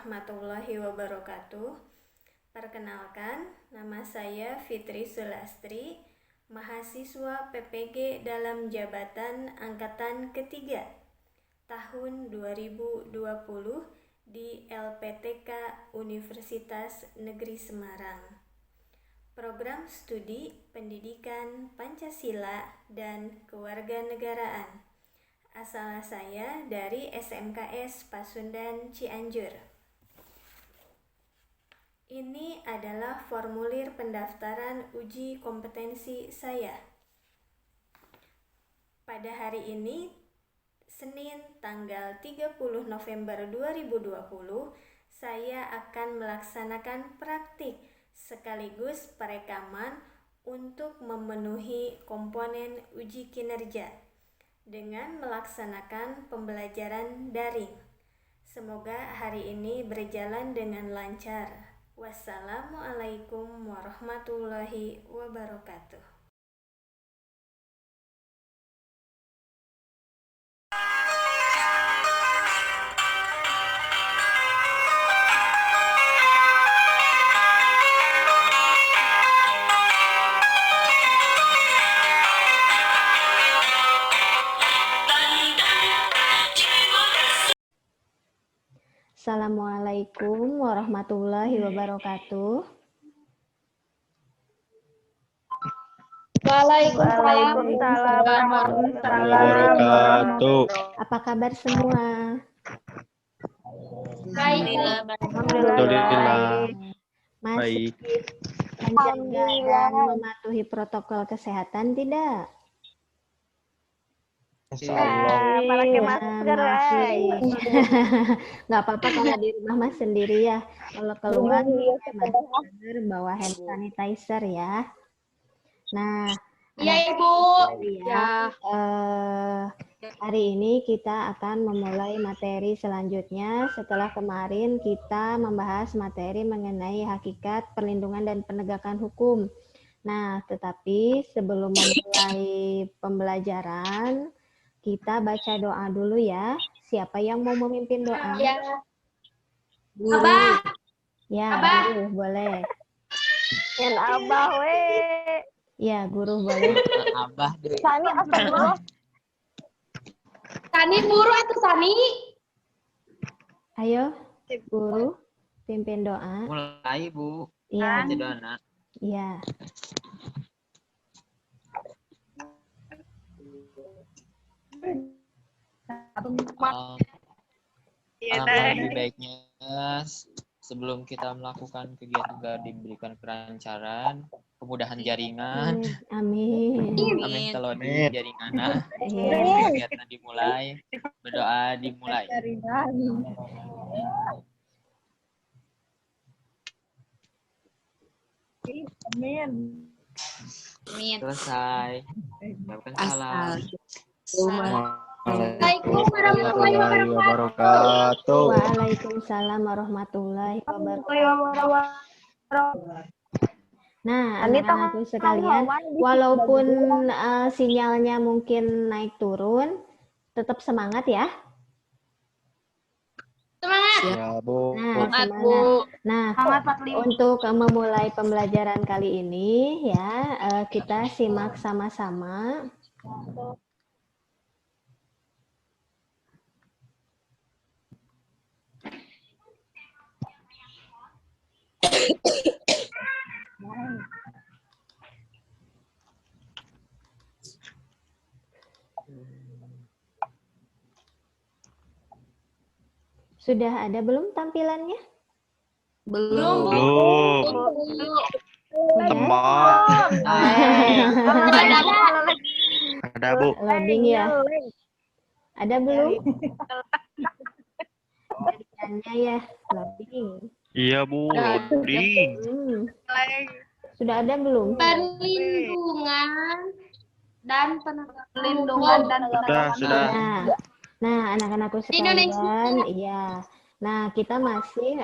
warahmatullahi wabarakatuh. Perkenalkan, nama saya Fitri Sulastri, mahasiswa PPG dalam jabatan Angkatan Ketiga, tahun 2020 di LPTK Universitas Negeri Semarang. Program Studi Pendidikan Pancasila dan Kewarganegaraan. Asal saya dari SMKS Pasundan Cianjur. Ini adalah formulir pendaftaran uji kompetensi saya. Pada hari ini, Senin tanggal 30 November 2020, saya akan melaksanakan praktik sekaligus perekaman untuk memenuhi komponen uji kinerja dengan melaksanakan pembelajaran daring. Semoga hari ini berjalan dengan lancar. Wassalamualaikum warahmatullahi wabarakatuh. Assalamualaikum warahmatullahi wabarakatuh. Waalaikumsalam warahmatullahi wabarakatuh. Apa kabar semua? Alhamdulillah. Masih Baik. menjaga dan mematuhi protokol kesehatan tidak? Pakai masker, Nggak apa-apa kalau di rumah mas sendiri ya. Kalau keluar pakai masker, bawa hand sanitizer ya. Nah, iya Ibu. Hari ini kita akan memulai materi selanjutnya setelah kemarin kita membahas materi mengenai hakikat perlindungan dan penegakan hukum. Nah, tetapi sebelum memulai pembelajaran, kita baca doa dulu ya. Siapa yang mau memimpin doa? Ya. Guru. Abah. Ya, Abah. guru boleh. Yang abah we. Ya, guru boleh. Abah deh. Sani astagfirullah. Sani buru atau Sani? Ayo, guru, pimpin doa. Mulai, Bu. Iya. Baca doa, Nak. Iya. Alhamdulillah lebih baiknya sebelum kita melakukan kegiatan diberikan kelancaran, kemudahan jaringan. Amin. Amin kalau di jaringan. Kegiatan dimulai, berdoa dimulai. Amin. Selesai. Ucapkan salam. Assalamualaikum warahmatullahi wabarakatuh. Waalaikumsalam warahmatullahi wabarakatuh. Nah, anak-anakku sekalian, walaupun sinyalnya mungkin naik turun, tetap semangat ya. Semangat. Ya, Bu. Nah, Semangat, semangat. Bu. Nah, untuk memulai pembelajaran kali ini ya, kita simak sama-sama. Sudah ada belum tampilannya? Belum. Udah? Ada, Bu. Loading ya? Ada belum? Jaringannya ya, loading. Iya, Bu. Loading. Sudah ada belum? Perlindungan dan Sudah. Nah, anak-anakku sekalian, iya. Nah, kita masih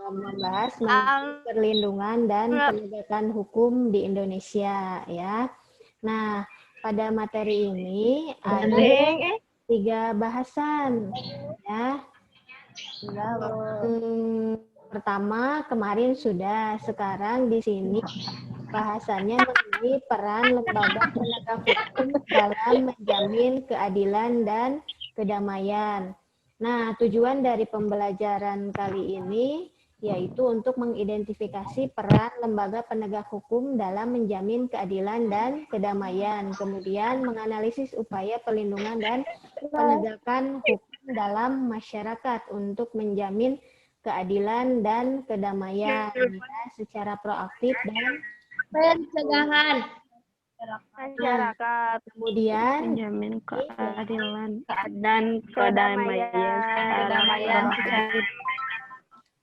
membahas mengenai perlindungan dan penegakan hukum di Indonesia, ya. Nah, pada materi ini ada 3 bahasan, ya. Pertama kemarin sudah, sekarang di sini bahasannya mengenai peran lembaga penegak hukum dalam menjamin keadilan dan kedamaian. Nah, tujuan dari pembelajaran kali ini yaitu untuk mengidentifikasi peran lembaga penegak hukum dalam menjamin keadilan dan kedamaian, kemudian menganalisis upaya perlindungan dan penegakan hukum dalam masyarakat untuk menjamin keadilan dan kedamaian secara proaktif dan Pencegahan. Masyarakat kemudian menjamin keadilan dan kedamaian secara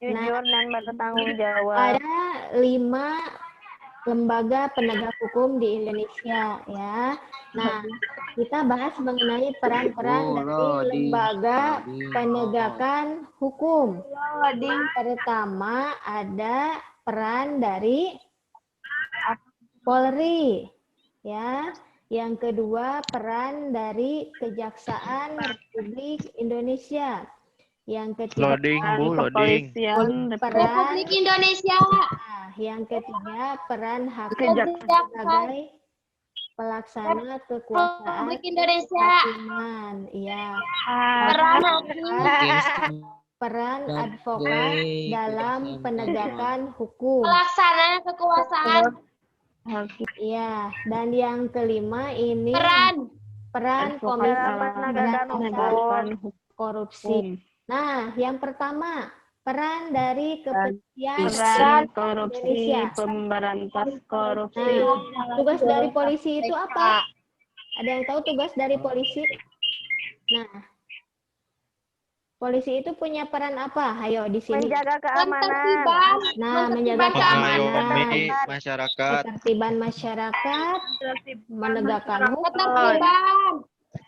jujur dan bertanggung jawab. ada 5 lembaga penegak hukum di Indonesia ya. Nah, kita bahas mengenai peran-peran dari lembaga penegakan hukum. Pertama ada peran dari Polri ya. Yang kedua peran dari Kejaksaan Republik Indonesia. Yang ketiga Loading, Bu, loading. Kepolisian peran Republik Indonesia. yang ketiga peran hakim sebagai pelaksana kekuasaan Republik Indonesia. kehakiman. Iya. Peran hakim. Peran advokat dalam penegakan hukum. Pelaksana kekuasaan. Iya, dan yang kelima ini peran Komisi penegakan Korupsi. Nah, yang pertama, peran dari Kepolisian peran korupsi, Indonesia. pemberantas korupsi. Nah, tugas dari polisi itu apa? Ada yang tahu tugas dari polisi? Nah, polisi itu punya peran apa? Ayo di sini. Menjaga keamanan. Ketertiban. Nah, menjaga keamanan, Mengayomi masyarakat. ketertiban masyarakat, menegakkan hukum, Ketertiban.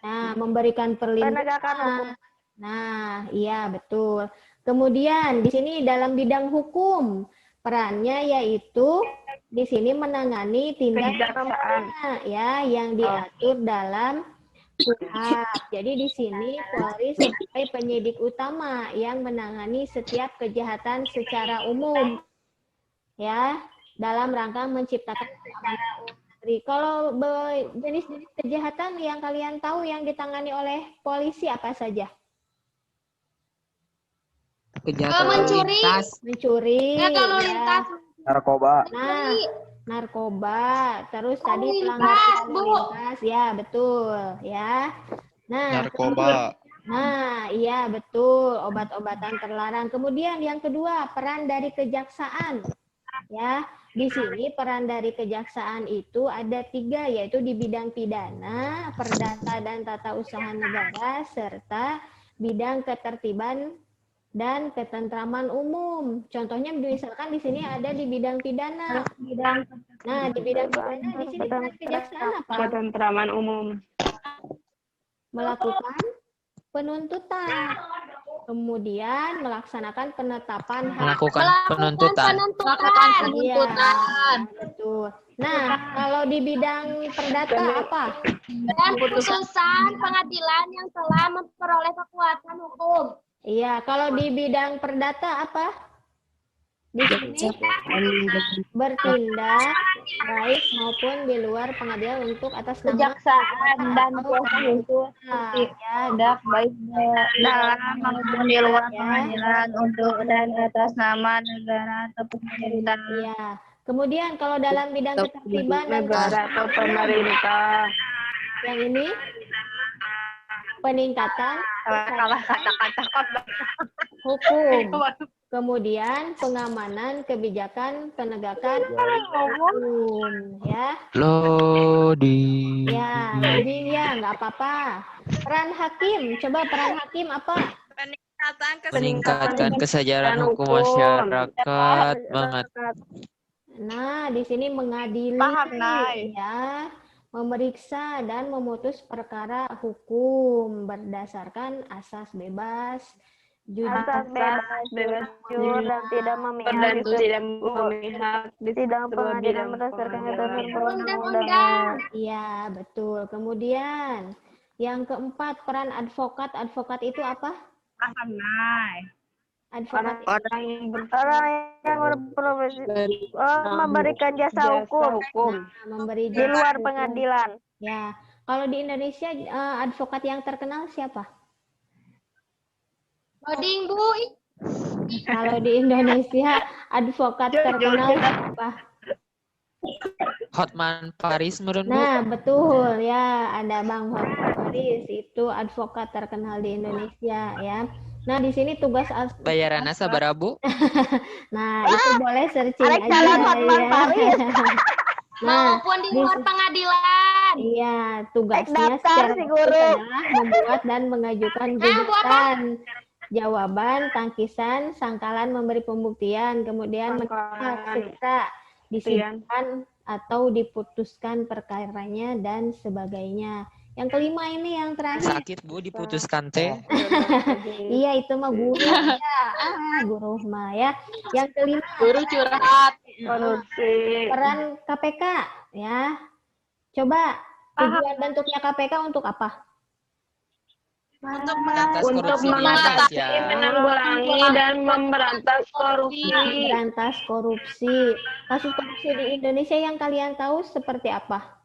nah, memberikan Penegakan hukum. perlindungan. Nah, iya betul. Kemudian di sini dalam bidang hukum, perannya yaitu di sini menangani tindak pidana ya yang diatur dalam KUHP. Jadi di sini Polri sebagai penyidik utama yang menangani setiap kejahatan secara umum ya dalam rangka menciptakan keamanan negeri. Kalau jenis-jenis kejahatan yang kalian tahu yang ditangani oleh polisi apa saja? Mencuri. Mencuri, Lalu ya. lintas. Narkoba. Nah, narkoba, terus tadi Lalu pelanggaran lintas, lalu Bu. lintas, ya betul, ya. Nah, Narkoba. nah, iya betul, obat-obatan terlarang. Kemudian yang kedua, peran dari kejaksaan, ya. Di sini peran dari kejaksaan itu ada 3, yaitu di bidang pidana, perdata dan tata usaha negara, serta bidang ketertiban dan ketentraman umum. Contohnya misalkan di sini ada di bidang pidana. Nah, di bidang pidana di sini peran kejaksaan apa? Ketentraman umum. Melakukan penuntutan. Kemudian melaksanakan penetapan hak. Melakukan penuntutan. Iya, betul. Nah, kalau di bidang perdata apa? Dan putusan pengadilan yang telah memperoleh kekuatan hukum. Iya, kalau di bidang perdata apa? Di sini bertindak baik maupun di luar pengadilan untuk atas nama Kejaksaan dan kuasa hukum ya, baik dalam maupun di luar Ya. pengadilan untuk dan atas nama negara atau pemerintah. Iya. Kemudian kalau dalam bidang ketertiban dan Negara atau pemerintah. yang ini peningkatan hukum. Kemudian pengamanan kebijakan penegakan hukum, ya. Loading. Ya, loading ya, nggak apa-apa. Peran hakim, coba peran hakim apa? Meningkatkan kesadaran hukum masyarakat banget. Nah, di sini mengadili, ya, memeriksa dan memutus perkara hukum berdasarkan asas bebas, jujur, bebas jujur dan tidak memihak di sidang pengadilan berdasarkan ketentuan perundang-undangan. Iya, betul. Kemudian yang keempat, peran advokat. Advokat itu apa? Advokat Orang yang berprofesi memberikan jasa hukum memberi di jasa luar hukum. pengadilan. Ya, kalau di Indonesia advokat yang terkenal siapa? Loading, Bu. Kalau di Indonesia advokat terkenal siapa? Hotman Paris meren, Bu. Nah, betul ya, ada Bang Hotman Paris, itu advokat terkenal di Indonesia ya. Nah, di sini tugas Bayaranna sabaraha, Bu? Nah, itu boleh searching Arek aja calon Hotman ya. Paris. Nah, Maupun di luar pengadilan. iya, tugasnya daftar secara si khusus guru. adalah membuat dan mengajukan gugatan, jawaban, tangkisan, sangkalan memberi pembuktian, kemudian menolak seksa, disidangkan atau diputuskan perkaranya dan sebagainya. Yang kelima ini yang terakhir. Sakit, Bu, diputuskan teh. Iya, itu mah guru ya. Guru mah ya. Yang kelima, Guru curhat. Korupsi. peran KPK ya. Coba tujuan bentuknya KPK untuk apa? Untuk Atas Untuk korupsi di Indonesia. menanggulangi dan memberantas korupsi. Memberantas korupsi. Kasus korupsi di Indonesia yang kalian tahu seperti apa?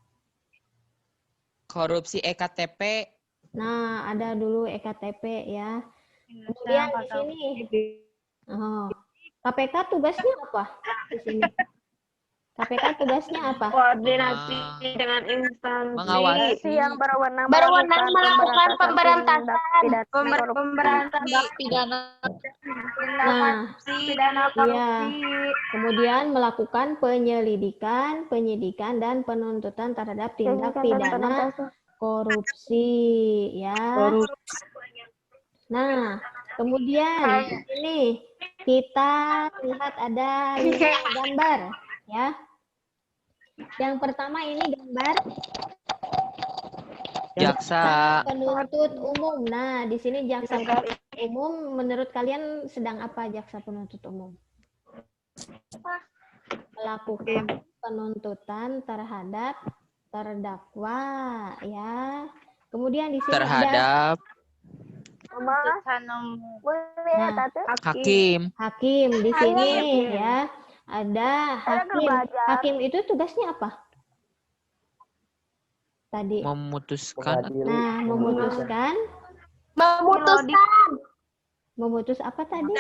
Korupsi EKTP. Nah, ada dulu EKTP ya. Kemudian di sini, KPK tugasnya apa di sini? KPK tugasnya apa? Koordinasi dengan instansi Mengawasi. yang berwenang melakukan pemberantasan pidana Nah, pidana iya. korupsi. Kemudian melakukan penyelidikan, penyidikan, dan penuntutan terhadap tindak pidana korupsi ya. Nah, kemudian ini kita lihat ada 5 gambar ya. Yang pertama ini gambar Jaksa. penuntut umum. Nah, di sini jaksa penuntut umum, menurut kalian sedang apa jaksa penuntut umum? Melakukan penuntutan terhadap terdakwa ya. Kemudian di sini ada Terhadap hakim. hakim di sini ya. Ada hakim. Hakim itu tugasnya apa? Tadi. Memutuskan. Nah, memutuskan. Memutus apa tadi?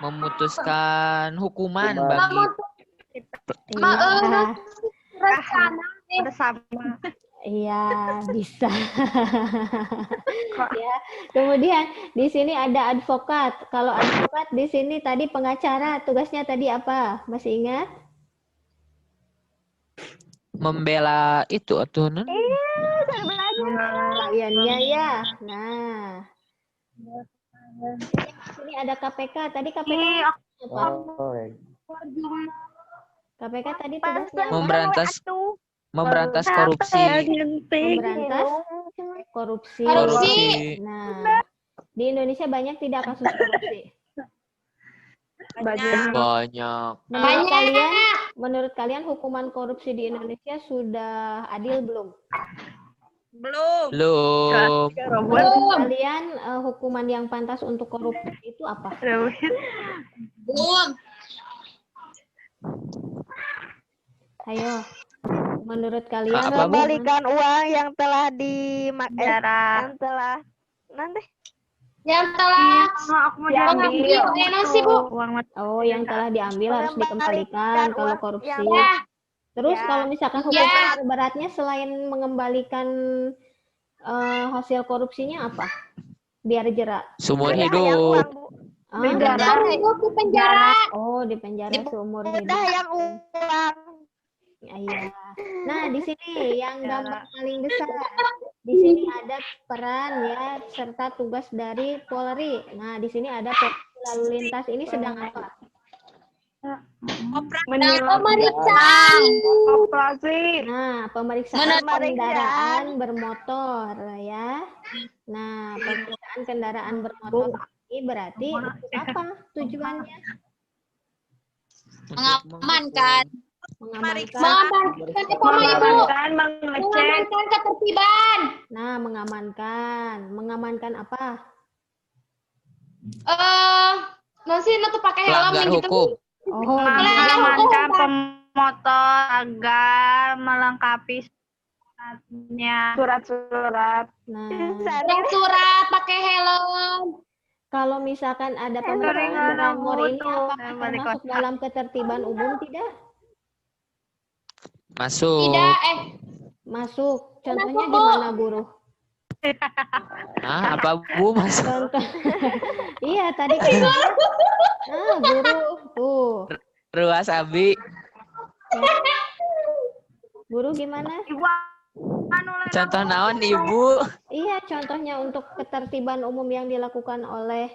Memutuskan hukuman bagi Iya, rencana. iya bisa. Ya. Kemudian di sini ada advokat. Kalau advokat di sini tadi pengacara, tugasnya tadi apa? Masih ingat? membela itu atau Kliennya ya. Nah. Ini ada KPK. Tadi KPK apa? KPK tadi tugasnya apa? memberantas korupsi. Memberantas korupsi. Nah, di Indonesia banyak tidak kasus korupsi? Banyak. Menurut kalian hukuman korupsi di Indonesia sudah adil belum? Belum. Menurut kalian hukuman yang pantas untuk korupsi itu apa? Belum. Ayo. Menurut kalian Apa, Bu? Mengembalikan uang yang telah yang telah Mengambil sih, Bu. Oh, yang telah diambil harus dikembalikan kalau korupsi. Terus kalau misalkan hukuman terberatnya selain mengembalikan hasil korupsinya apa? Biar jerak. Seumur hidup. Penjara. Oh, di penjara seumur hidup. yang uang. Iya. Nah, di sini yang gambar paling besar. Di sini ada peran ya serta tugas dari Polri. Nah, di sini ada Polisi Lalu Lintas. Ini sedang apa? Pemeriksaan. Nah, pemeriksaan kendaraan bermotor ya. Nah, pemeriksaan kendaraan bermotor ini berarti untuk apa tujuannya? Mengamankan Mengecek ketertiban. Nah, mengamankan apa? Masih tuh pakai helm Pelanggar nih gitu. hukum. Oh, Mengamankan pemotor agar melengkapi surat-surat. nah, Surat pakai helm. kalau misalkan ada Sering pemotongan ada berlamor ini, butuh. apakah termasuk dalam ketertiban umum? Tidak Masuk. Tidak, masuk. Contohnya Masuk, di Bu. mana, guru? Ah, apa Bu masuk? Contoh, iya tadi kan guru tuh, Ruas Abi. ya. Guru gimana? Ibu anu lah, Contoh naon Ibu? Iya, contohnya untuk ketertiban umum yang dilakukan oleh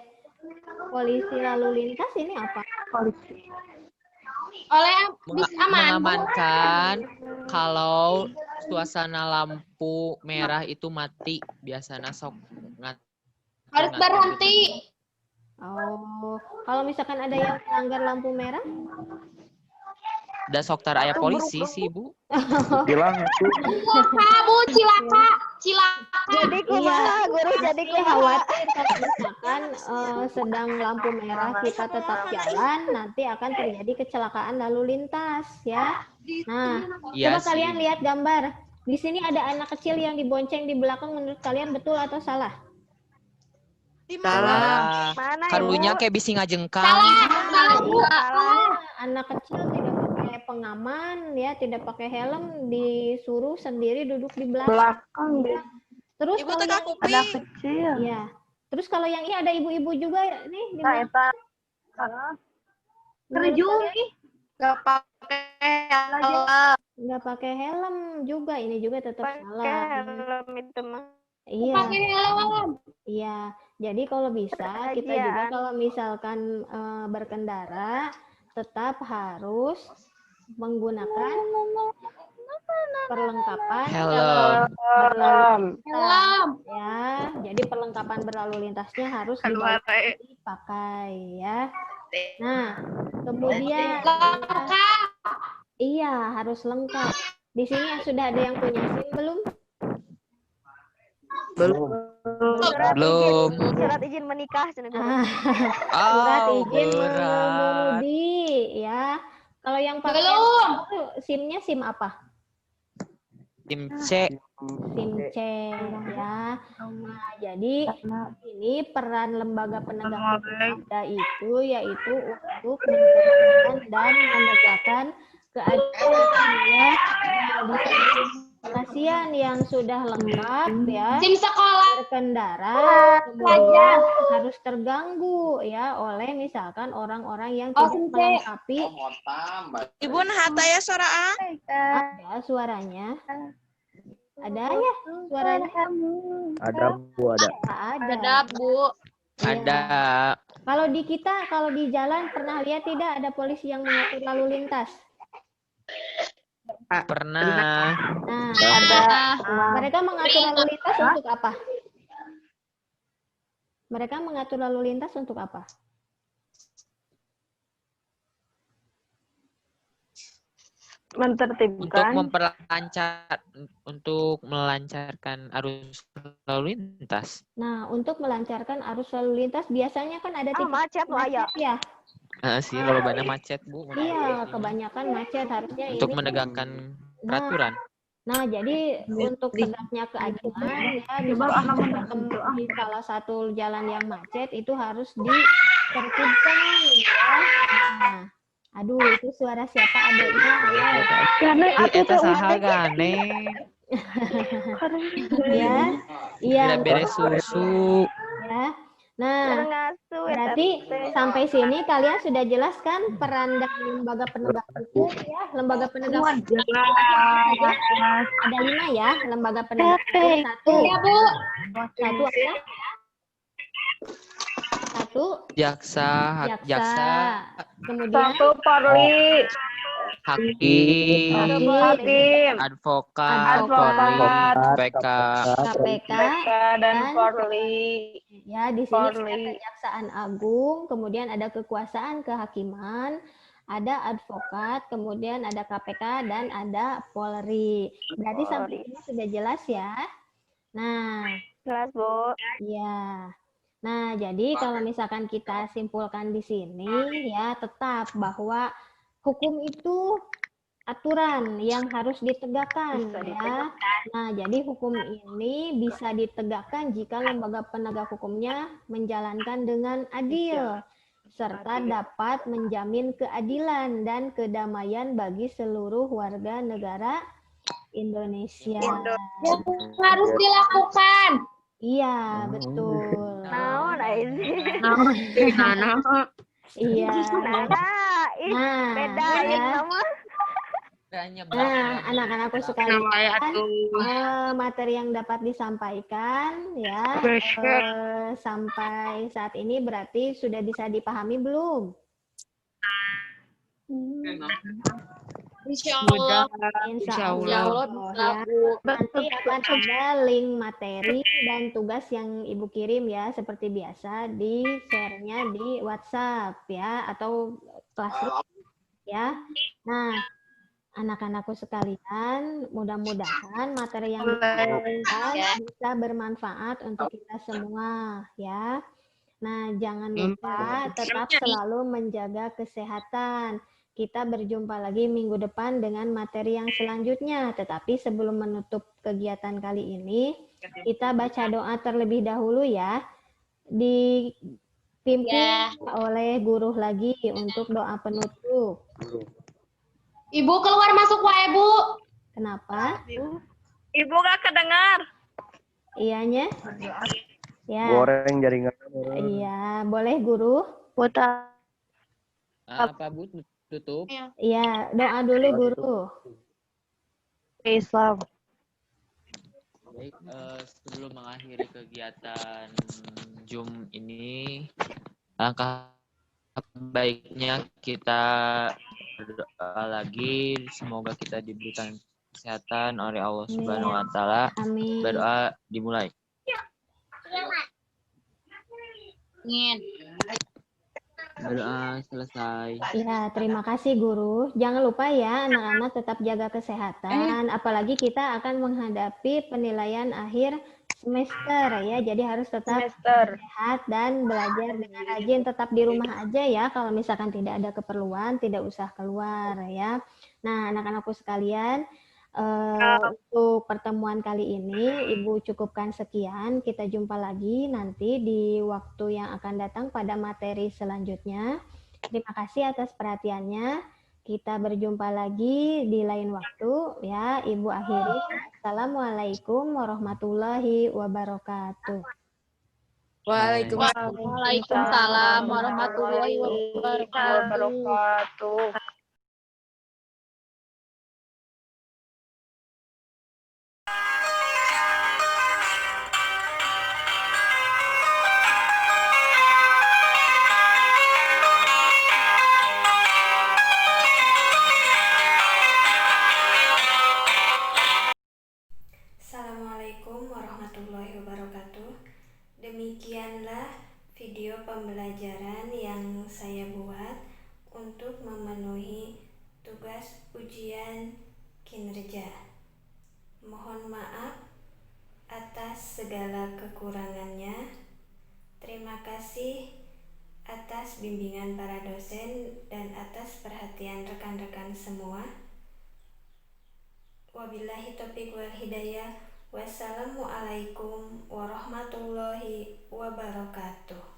polisi lalu lintas ini apa? polisi. Oleh bis aman. Mengamankan kalau suasana lampu merah itu mati, biasanya sok Harus berhenti. Oh, kalau misalkan ada yang melanggar lampu merah? Da sok tar aya polisi sih, Bu. Bilang itu Cilaka. Jadi guru jadi khawatir kalau misalkan sedang lampu merah kita tetap jalan, nanti akan terjadi kecelakaan lalu lintas ya. Nah, Iya coba sih. kalian lihat gambar. Di sini ada anak kecil yang dibonceng di belakang, menurut kalian betul atau salah? Salah. Karunya kayak bisi ngajengkang. Salah. Anak kecil tidak pakai pengaman ya, tidak pakai helm, disuruh sendiri duduk di belakang. Terus Ibu kalau tengah yang kuping. Anak kecil. iya. Terus kalau yang ini ada ibu-ibu juga nih di belakang. Terjun ih. Gak pakai helm. Nggak pakai helm juga, ini juga tetap salah. helm itu mah. Iya, Pakai helm. iya. Jadi kalau bisa kita juga kalau misalkan berkendara tetap harus menggunakan perlengkapan Helm. berlalu lintas Helm. ya. Jadi perlengkapan berlalu lintasnya harus dipakai ya. Nah, kemudian iya harus lengkap. Di sini sudah ada yang punya SIM belum? Belum. Surat izin menikah. Surat izin mengemudi ya. Kalau yang pakai SIM-nya SIM apa? Tim C. SIM C ya. Nah, jadi ini peran lembaga penegak hukum ada itu yaitu untuk menggunakan dan menegakkan keadilan ya. Pasien yang sudah lengkap ya SIM sekolah. berkendara kemudian harus terganggu ya oleh misalkan orang-orang yang tidak melengkapi. Ibu hata ya suara A. Ada suaranya. Ada ya suaranya? ada Bu, ada. Ada, Bu. Ada. Kalau di kita, kalau di jalan pernah lihat tidak ada polisi yang mengatur lalu lintas? Pernah. Nah, Ada. mereka mengatur lalu lintas untuk apa? Mereka mengatur lalu lintas untuk apa? Mentertibkan. Untuk melancarkan arus lalu lintas. Nah, untuk melancarkan arus lalu lintas biasanya kan ada titik macet ya. Sih kalau banyak macet, Bu. Iya, kebanyakan macet harusnya Untuk ini. menegakkan peraturan. Nah, jadi untuk tegaknya keadilan ya di salah satu jalan yang macet itu harus ditertibkan ya. Nah, aduh itu suara siapa adiknya ya. Karena Eta saha gane. Ya. Iya. Tidak beres susu. Ya. Nah, berarti sampai sini kalian sudah jelas kan peran dari lembaga penegak hukum ya, lembaga penegak hukum ada 5 ya, lembaga penegak hukum. Satu apa? Satu Jaksa. kemudian Polri. Hakim. Advokat. PK. KPK Dan Polri. ya di sini ada Kejaksaan Agung, kemudian ada kekuasaan kehakiman, ada advokat, kemudian ada KPK dan ada Polri. Berarti sampai ini sudah jelas ya. Nah, Jelas, Bu. ya. Nah, jadi kalau misalkan kita simpulkan di sini ya tetap bahwa hukum itu aturan yang harus ditegakkan ya. Nah, jadi hukum ini bisa ditegakkan jika lembaga penegak hukumnya menjalankan dengan adil serta dapat menjamin keadilan dan kedamaian bagi seluruh warga negara Indonesia. Yang harus dilakukan. Iya, betul. Naon ini? Iya. Nah, Beda ya. yang nama. Nah, anak-anakku sekalian, materi yang dapat disampaikan ya sampai saat ini berarti sudah bisa dipahami belum? Insya Allah. Insya Allah. Ya. Nanti akan ada link materi dan tugas yang Ibu kirim ya seperti biasa di share-nya di WhatsApp ya atau Classroom ya. Nah, anak-anakku sekalian, mudah-mudahan materi yang diberikan bisa bermanfaat untuk kita semua ya. Nah, jangan lupa tetap selalu menjaga kesehatan. Kita berjumpa lagi minggu depan dengan materi yang selanjutnya. Tetapi sebelum menutup kegiatan kali ini, kita baca doa terlebih dahulu ya. Dipimpin oleh guru lagi untuk doa penutup. Ibu keluar masuk wae, Bu. Kenapa? Ibu gak kedengar. Iyanya? Ya. Goreng jaringan. Iya, boleh guru? Putar. Apa Bu tutup? Iya, doa dulu guru. Islam. Baik, sebelum mengakhiri kegiatan Zoom ini, langkah baiknya kita berdoa lagi, semoga kita diberikan kesehatan oleh Allah Subhanahu wa taala. Amin. Berdoa dimulai. Berdoa selesai. Ya, terima kasih guru. Jangan lupa ya anak-anak tetap jaga kesehatan, apalagi kita akan menghadapi penilaian akhir semester ya. Jadi harus tetap sehat dan belajar dengan rajin, tetap di rumah aja ya. Kalau misalkan tidak ada keperluan, tidak usah keluar ya. Nah, anak-anakku sekalian, untuk pertemuan kali ini Ibu cukupkan sekian. Kita jumpa lagi nanti di waktu yang akan datang pada materi selanjutnya. Terima kasih atas perhatiannya. Kita berjumpa lagi di lain waktu ya. Ibu akhiri. Assalamualaikum warahmatullahi wabarakatuh. Waalaikumsalam warahmatullahi wabarakatuh. Assalamualaikum warahmatullahi wabarakatuh. Demikianlah video pembelajaran yang saya buat untuk memenuhi tugas ujian kinerja. Mohon maaf atas segala kekurangannya. Terima kasih atas bimbingan para dosen dan atas perhatian rekan-rekan semua. Wabillahi taufiq wal hidayah. Wassalamualaikum warahmatullahi wabarakatuh.